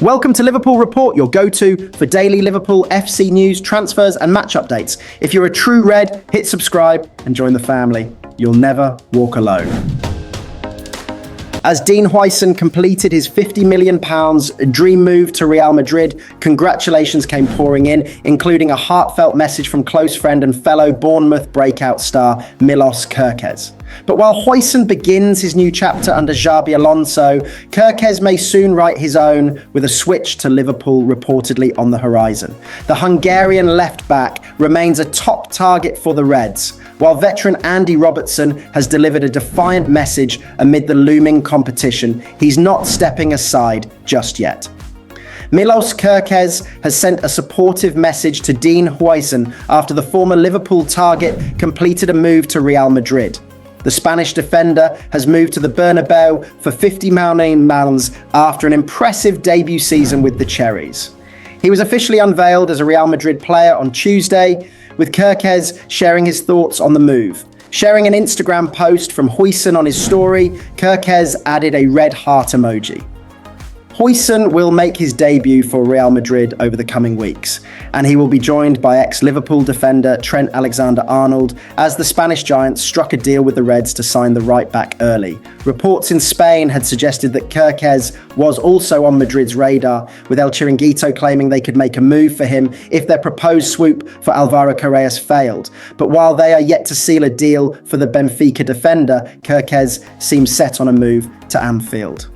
Welcome to Liverpool Report, your go-to for daily Liverpool FC news, transfers and match updates. If you're a true Red, hit subscribe and join the family. You'll never walk alone. As Dean Huisen completed his £50 million dream move to Real Madrid, congratulations came pouring in, including a heartfelt message from close friend and fellow Bournemouth breakout star Milos Kerkez. But while Huisen begins his new chapter under Xabi Alonso, Kerkez may soon write his own with a switch to Liverpool reportedly on the horizon. The Hungarian left-back remains a top target for the Reds, while veteran Andy Robertson has delivered a defiant message amid the looming competition. He's not stepping aside just yet. Milos Kerkez has sent a supportive message to Dean Huisen after the former Liverpool target completed a move to Real Madrid. The Spanish defender has moved to the Bernabeu for £50 million after an impressive debut season with the Cherries. He was officially unveiled as a Real Madrid player on Tuesday, with Kerkez sharing his thoughts on the move. Sharing an Instagram post from Huisen on his story, Kerkez added a red heart emoji. Huisen will make his debut for Real Madrid over the coming weeks, and he will be joined by ex-Liverpool defender Trent Alexander-Arnold as the Spanish Giants struck a deal with the Reds to sign the right-back early. Reports in Spain had suggested that Kerkez was also on Madrid's radar, with El Chiringuito claiming they could make a move for him if their proposed swoop for Alvaro Carreras failed. But while they are yet to seal a deal for the Benfica defender, Kerkez seems set on a move to Anfield.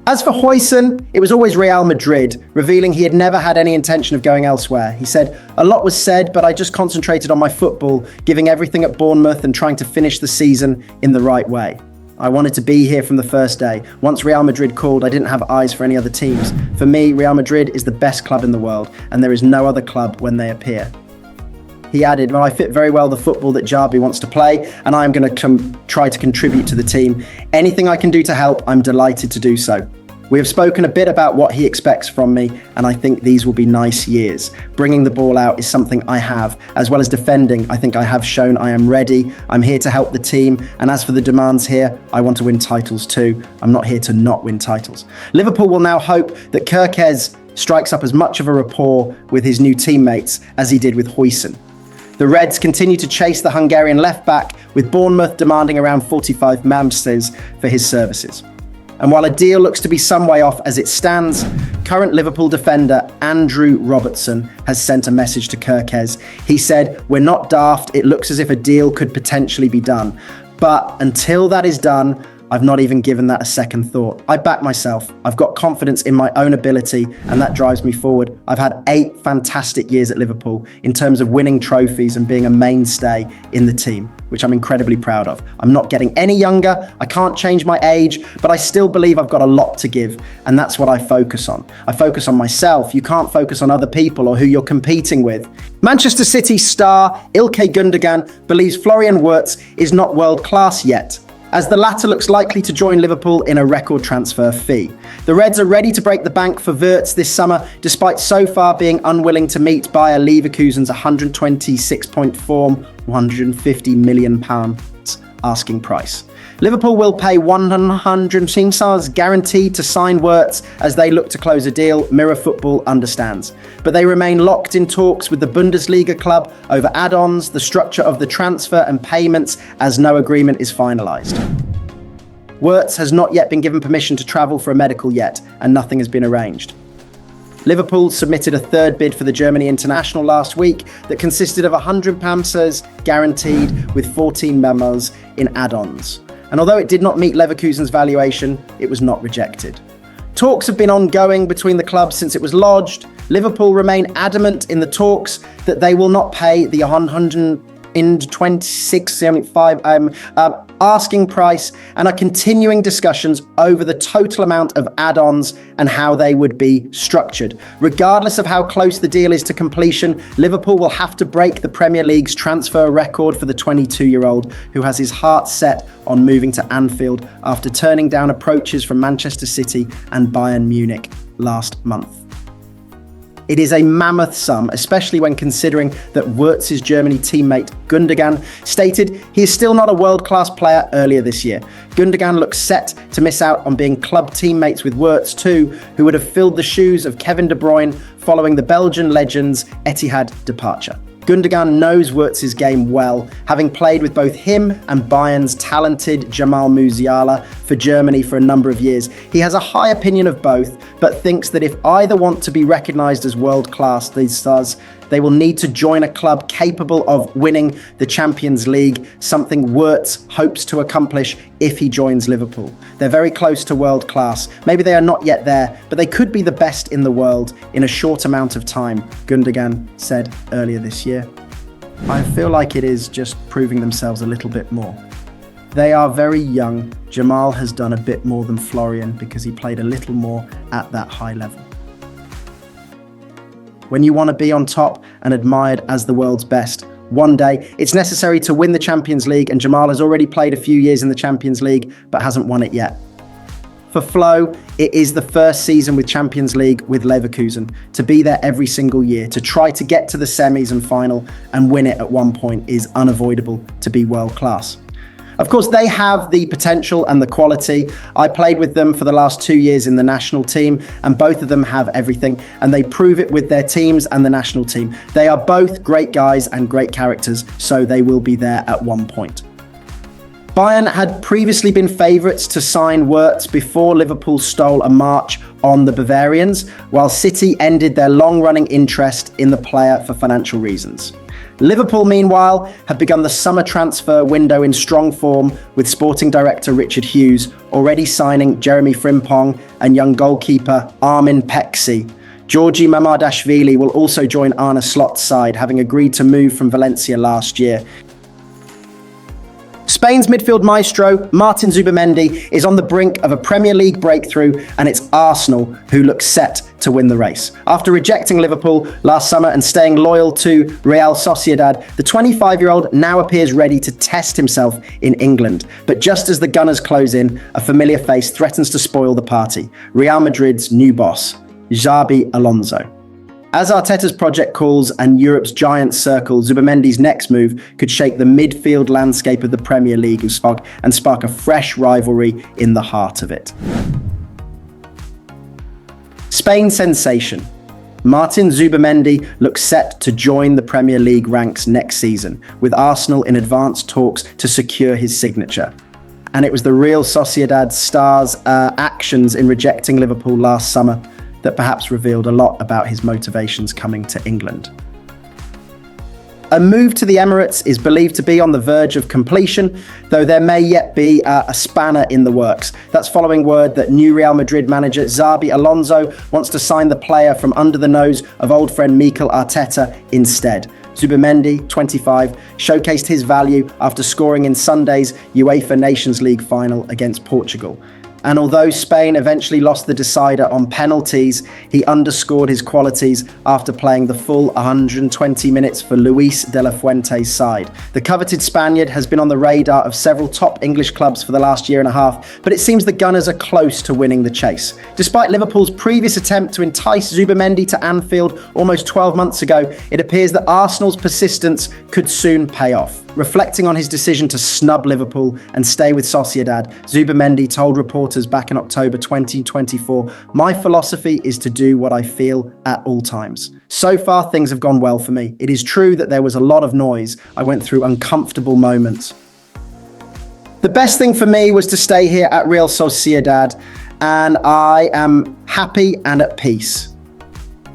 As for Huisen, it was always Real Madrid, revealing he had never had any intention of going elsewhere. He said, "A lot was said, but I just concentrated on my football, giving everything at Bournemouth and trying to finish the season in the right way. I wanted to be here from the first day. Once Real Madrid called, I didn't have eyes for any other teams. For me, Real Madrid is the best club in the world, and there is no other club when they appear." He added, "Well, I fit very well the football that Xabi wants to play, and I'm going to try to contribute to the team. Anything I can do to help, I'm delighted to do so. We have spoken a bit about what he expects from me, and I think these will be nice years. Bringing the ball out is something I have, as well as defending. I think I have shown I am ready. I'm here to help the team, and as for the demands here, I want to win titles too. I'm not here to not win titles." Liverpool will now hope that Kerkez strikes up as much of a rapport with his new teammates as he did with Huisen. The Reds continue to chase the Hungarian left-back, with Bournemouth demanding around 45 million for his services. And while a deal looks to be some way off as it stands, current Liverpool defender Andrew Robertson has sent a message to Kerkez. He said, "We're not daft, it looks as if a deal could potentially be done. But until that is done, I've not even given that a second thought. I back myself. I've got confidence in my own ability, and that drives me forward. I've had 8 fantastic years at Liverpool in terms of winning trophies and being a mainstay in the team, which I'm incredibly proud of. I'm not getting any younger. I can't change my age, but I still believe I've got a lot to give, and that's what I focus on. I focus on myself. You can't focus on other people or who you're competing with." Manchester City star Ilkay Gundogan believes Florian Wirtz is not world-class yet, as the latter looks likely to join Liverpool in a record transfer fee. The Reds are ready to break the bank for Wirtz this summer, despite so far being unwilling to meet Bayer Leverkusen's £126.4 £150 million asking price. Liverpool will pay £100 guaranteed to sign Wirtz as they look to close a deal, Mirror Football understands. But they remain locked in talks with the Bundesliga club over add-ons, the structure of the transfer and payments, as no agreement is finalised. Wirtz has not yet been given permission to travel for a medical yet, and nothing has been arranged. Liverpool submitted a third bid for the Germany international last week that consisted of £100 guaranteed with 14 memos in add-ons. And although it did not meet Leverkusen's valuation, it was not rejected. Talks have been ongoing between the clubs since it was lodged. Liverpool remain adamant in the talks that they will not pay the £126.75 asking price, and are continuing discussions over the total amount of add-ons and how they would be structured. Regardless of how close the deal is to completion, Liverpool will have to break the Premier League's transfer record for the 22-year-old, who has his heart set on moving to Anfield after turning down approaches from Manchester City and Bayern Munich last month. It is a mammoth sum, especially when considering that Wirtz's Germany teammate Gundogan stated he is still not a world-class player earlier this year. Gundogan looks set to miss out on being club teammates with Wirtz too, who would have filled the shoes of Kevin De Bruyne following the Belgian legend's Etihad departure. Gundogan knows Wirtz's game well, having played with both him and Bayern's talented Jamal Musiala for Germany for a number of years. He has a high opinion of both, but thinks that if either want to be recognised as world-class, these stars, they will need to join a club capable of winning the Champions League, something Wirtz hopes to accomplish if he joins Liverpool. They're very close to world class. Maybe they are not yet there, but they could be the best in the world in a short amount of time, Gundogan said earlier this year. I feel like it is just proving themselves a little bit more. They are very young. Jamal has done a bit more than Florian because he played a little more at that high level. When you want to be on top and admired as the world's best, one day it's necessary to win the Champions League, and Jamal has already played a few years in the Champions League but hasn't won it yet. For Flo, it is the first season with Champions League with Leverkusen. To be there every single year, to try to get to the semis and final and win it at one point is unavoidable to be world class. Of course, they have the potential and the quality. I played with them for the last 2 years in the national team, and both of them have everything, and they prove it with their teams and the national team. They are both great guys and great characters, so they will be there at one point. Bayern had previously been favourites to sign Wirtz before Liverpool stole a march on the Bavarians, while City ended their long-running interest in the player for financial reasons. Liverpool, meanwhile, have begun the summer transfer window in strong form, with sporting director Richard Hughes already signing Jeremiafrimpong and young goalkeeper Armin Pexi. Georgi Mamardashvili will also join Arneslot's side, having agreed to move from Valencia last year. Spain's midfield maestro, Martin Zubimendi, is on the brink of a Premier League breakthrough, and it's Arsenal who look set to win the race. After rejecting Liverpool last summer and staying loyal to Real Sociedad, the 25-year-old now appears ready to test himself in England. But just as the Gunners close in, a familiar face threatens to spoil the party: Real Madrid's new boss, Xabi Alonso. As Arteta's project calls and Europe's giants circle, Zubimendi's next move could shake the midfield landscape of the Premier League and spark a fresh rivalry in the heart of it. Spain sensation. Martin Zubimendi looks set to join the Premier League ranks next season, with Arsenal in advanced talks to secure his signature. And it was the Real Sociedad star's actions in rejecting Liverpool last summer that perhaps revealed a lot about his motivations coming to England. A move to the Emirates is believed to be on the verge of completion, though there may yet be a spanner in the works. That's following word that new Real Madrid manager Xabi Alonso wants to sign the player from under the nose of old friend Mikel Arteta instead. Zubimendi, 25, showcased his value after scoring in Sunday's UEFA Nations League final against Portugal. And although Spain eventually lost the decider on penalties, he underscored his qualities after playing the full 120 minutes for Luis de la Fuente's side. The coveted Spaniard has been on the radar of several top English clubs for the last year and a half, but it seems the Gunners are close to winning the chase. Despite Liverpool's previous attempt to entice Zubimendi to Anfield almost 12 months ago, it appears that Arsenal's persistence could soon pay off. Reflecting on his decision to snub Liverpool and stay with Sociedad, Zubimendi told reporters back in October 2024, "My philosophy is to do what I feel at all times. So far, things have gone well for me. It is true that there was a lot of noise. I went through uncomfortable moments. The best thing for me was to stay here at Real Sociedad, and I am happy and at peace.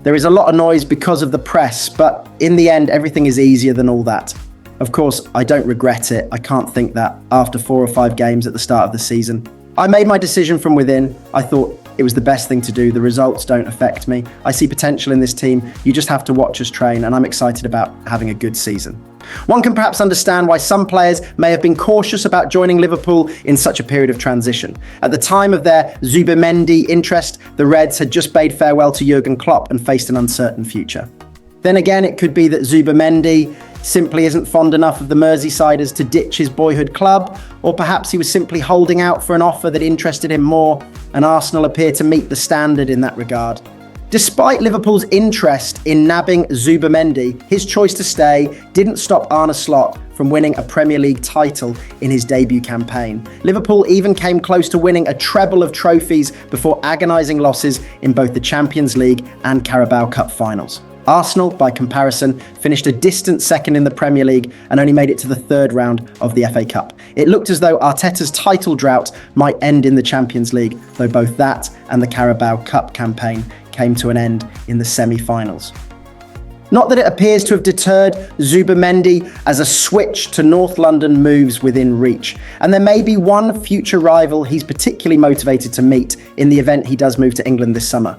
There is a lot of noise because of the press, but in the end, everything is easier than all that. Of course, I don't regret it. I can't think that after 4 or 5 games at the start of the season. I made my decision from within. I thought it was the best thing to do. The results don't affect me. I see potential in this team. You just have to watch us train, and I'm excited about having a good season." One can perhaps understand why some players may have been cautious about joining Liverpool in such a period of transition. At the time of their Zubimendi interest, the Reds had just bade farewell to Jurgen Klopp and faced an uncertain future. Then again, it could be that Zubimendi simply isn't fond enough of the Merseysiders to ditch his boyhood club, or perhaps he was simply holding out for an offer that interested him more, and Arsenal appear to meet the standard in that regard. Despite Liverpool's interest in nabbing Zubimendi, his choice to stay didn't stop Arneslot from winning a Premier League title in his debut campaign. Liverpool even came close to winning a treble of trophies before agonising losses in both the Champions League and Carabao Cup finals. Arsenal, by comparison, finished a distant second in the Premier League and only made it to the third round of the FA Cup. It looked as though Arteta's title drought might end in the Champions League, though both that and the Carabao Cup campaign came to an end in the semi-finals. Not that it appears to have deterred Zubimendi, as a switch to North London moves within reach, and there may be one future rival he's particularly motivated to meet in the event he does move to England this summer.